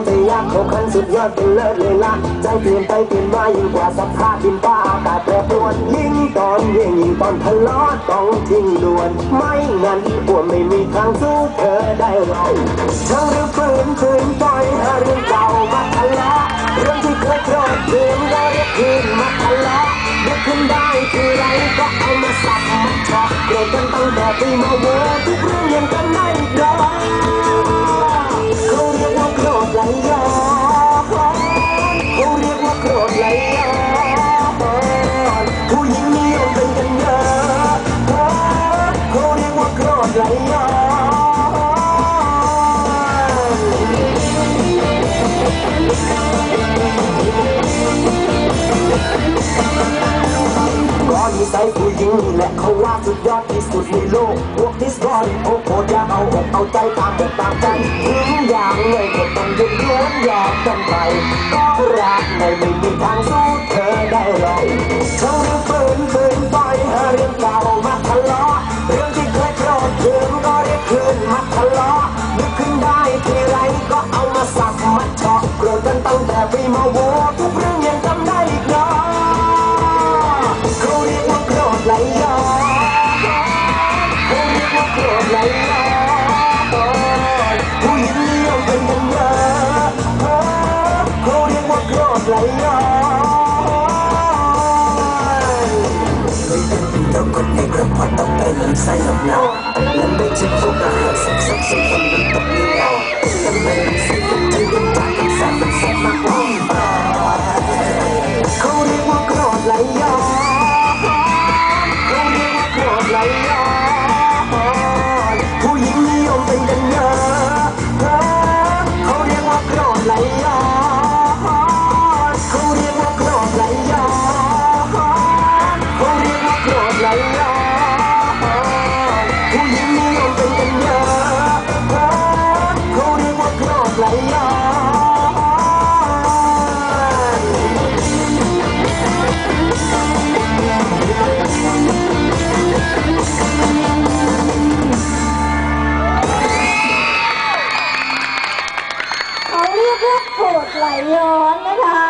ใจยากเขาขันสุดยอดเป็นเลิศเลยละใจเปลี่ยนไปเปลี่ยนมายิ่งกว่าสภาพดินฟ้าอากาศแปรปรวนยิ่งตอนเย็นยิ่งตอนทะเลาะต้องทิ้งด่วนไม่งั้นปวดไม่มีทางสู้เธอได้หรอกทั้งเรื่องฝืนปล่อยหาเรื่องเก่ามาทะเลาะเรื่องที่เคยโกรธเคืองก็เรียกคืนมาทะเลาะนึกขึ้นได้ทีไรก็เอามาสับมาชอบโกรธกันตั้งแต่ปีมาโวทุกเรื่องยังกันไม่ยอมเขาเรียกว่าโกรธไหลย้อนเขาเรียกว่าโกรธไหลย้อนผู้หญิงนิยมเป็นกันเยอะเขาเรียกว่าโกรธไหลย้อนก็นิสัยผู้หญิงนี่แหละเขาว่าสุดยอดที่สุดในโลกพวกดิสบอลโอ้โหอยากเอาอกเอาใจตามอกตามใจถึงอย่างไงก็ต้องยืนยันยอมกันไปก็รักไม่มีทางสู้เธอได้หรอกเขาเรื่องฝืนปล่อยหาเรื่องเก่ามาทะเลาะเรื่องที่เคยโกรธเคืองก็เรียกคืนมาทะเลาะนึกขึ้นได้ทีไรก็เอามาสับมาเฉาะโกรธกันตั้งแต่ปีมาโวทุกเรื่องยังจำได้อีกเนาะเขาเรียกว่าโกรธไหลย้อนเขาเรียกว่าโกรธไหลย้อนผู้หญิงนิยมเป็นกันเยอะเขาเรียกว่าโกรธไหลย้อนต้องกดในกระเพาะต้องไปลำไส้ลำเนาและไม่ใช่พวกอาหารสับคนมันตกในเงาแต่ไม่ใช่คนที่เป็นใจกันแสบมันแสบมากกว่าเขาเรียกว่าโกรธไหลย้อนเขาเรียกว่าโกรธไหลย้อนผู้หญิงนิยมเป็นกันเยอะเขาเรียกว่าโกรธไหลย้อนเขาเรียกว่าโกรธไหลย้อนเขาเรียกว่าโกรธไหลย้อนผู้หญิงนิยมเป็นกันเยอะเขาเรียกว่าโกรธไหลย้อนเขาเรียกว่าโกรธไหลย้อนนะคะ